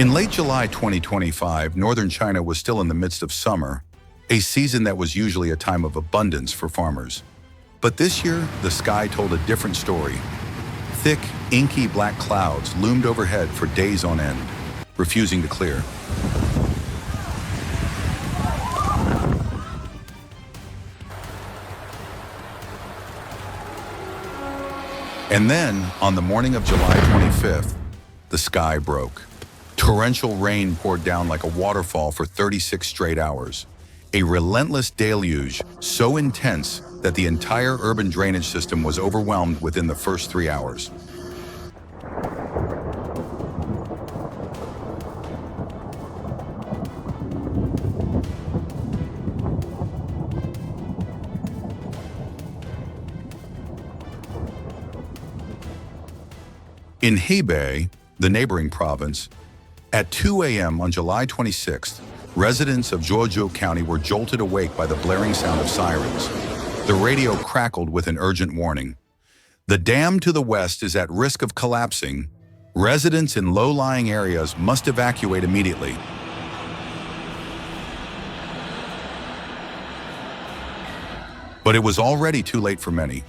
In late July 2025, northern China was still in the midst of summer, a season that was usually a time of abundance for farmers. But this year, the sky told a different story. Thick, inky black clouds loomed overhead for days on end, refusing to clear. And then, on the morning of July 25th, the sky broke. Torrential rain poured down like a waterfall for 36 straight hours. A relentless deluge so intense that the entire urban drainage system was overwhelmed within the first 3 hours. In Hebei, the neighboring province, at 2 a.m. on July 26th, residents of Zhuozhou County were jolted awake by the blaring sound of sirens. The radio crackled with an urgent warning. The dam to the west is at risk of collapsing. Residents in low-lying areas must evacuate immediately. But it was already too late for many.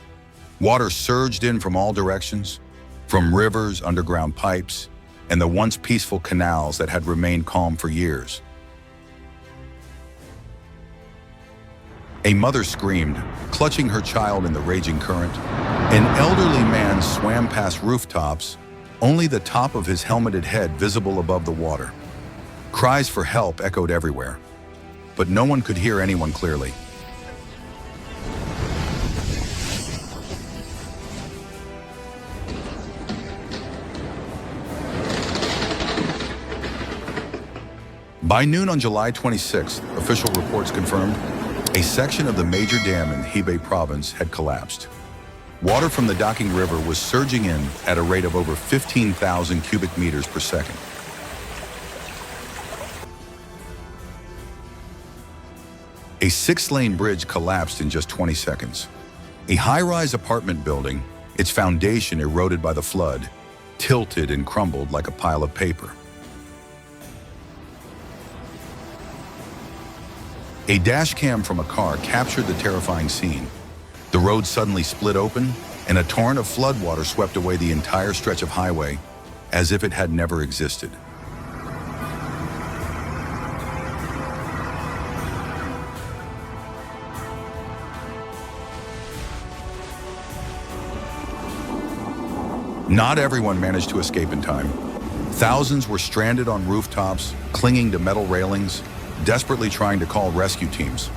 Water surged in from all directions, from rivers, underground pipes, and the once peaceful canals that had remained calm for years. A mother screamed, clutching her child in the raging current. An elderly man swam past rooftops, only the top of his helmeted head visible above the water. Cries for help echoed everywhere, but no one could hear anyone clearly. By noon on July 26th, official reports confirmed a section of the major dam in Hebei province had collapsed. Water from the Docking River was surging in at a rate of over 15,000 cubic meters per second. A 6-lane bridge collapsed in just 20 seconds. A high-rise apartment building, its foundation eroded by the flood, tilted and crumbled like a pile of paper. A dash cam from a car captured the terrifying scene. The road suddenly split open, and a torrent of floodwater swept away the entire stretch of highway, as if it had never existed. Not everyone managed to escape in time. Thousands were stranded on rooftops, clinging to metal railings, desperately trying to call rescue teams.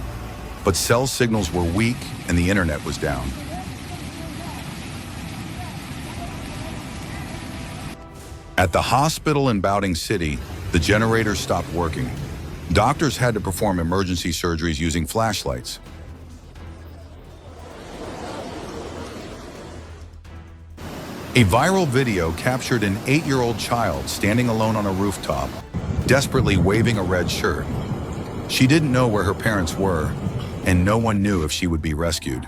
But cell signals were weak and the internet was down. At the hospital in Baoding City, the generators stopped working. Doctors had to perform emergency surgeries using flashlights. A viral video captured an 8-year-old child standing alone on a rooftop, desperately waving a red shirt. She didn't know where her parents were, and no one knew if she would be rescued.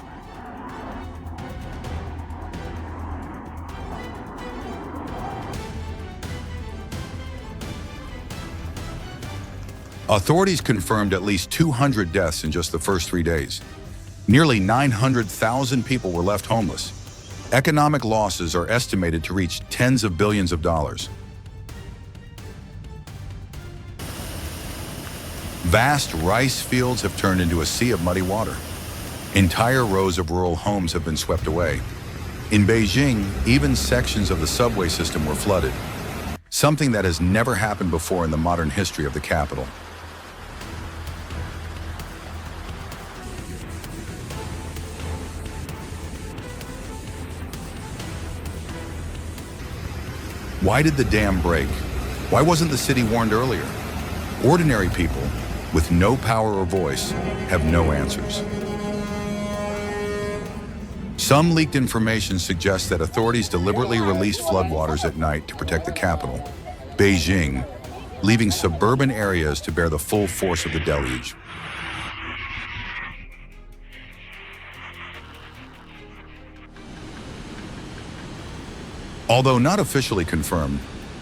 Authorities confirmed at least 200 deaths in just the first 3 days. Nearly 900,000 people were left homeless. Economic losses are estimated to reach tens of billions of dollars. Vast rice fields have turned into a sea of muddy water. Entire rows of rural homes have been swept away. In Beijing, even sections of the subway system were flooded, something that has never happened before in the modern history of the capital. Why did the dam break? Why wasn't the city warned earlier? Ordinary people, with no power or voice, have no answers. Some leaked information suggests that authorities deliberately released floodwaters at night to protect the capital, Beijing, leaving suburban areas to bear the full force of the deluge. Although not officially confirmed,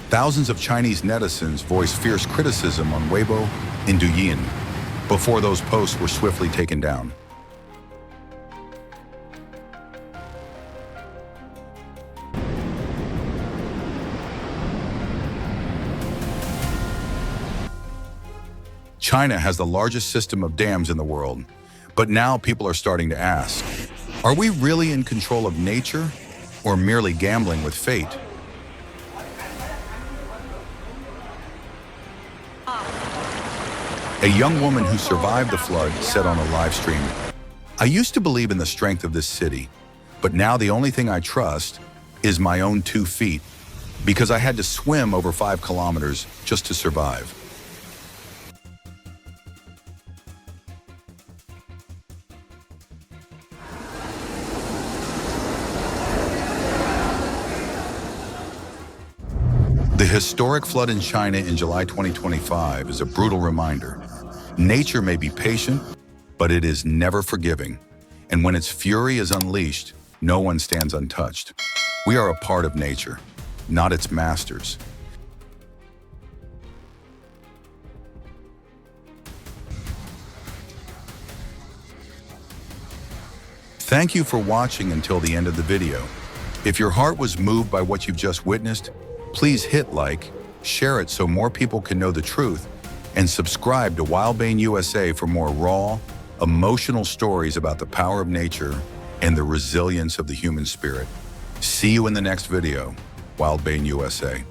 Thousands of Chinese netizens voiced fierce criticism on Weibo and Douyin before those posts were swiftly taken down. China has the largest system of dams in the world, but now people are starting to ask, are we really in control of nature or merely gambling with fate? A young woman who survived the flood said on a live stream, "I used to believe in the strength of this city, but now the only thing I trust is my own 2 feet, because I had to swim over 5 kilometers just to survive." The historic flood in China in July 2025 is a brutal reminder. Nature may be patient, but it is never forgiving. And when its fury is unleashed, no one stands untouched. We are a part of nature, not its masters. Thank you for watching until the end of the video. If your heart was moved by what you've just witnessed, please hit like, share it so more people can know the truth, and subscribe to Bane USA for more raw, emotional stories about the power of nature and the resilience of the human spirit. See you in the next video, Bane USA.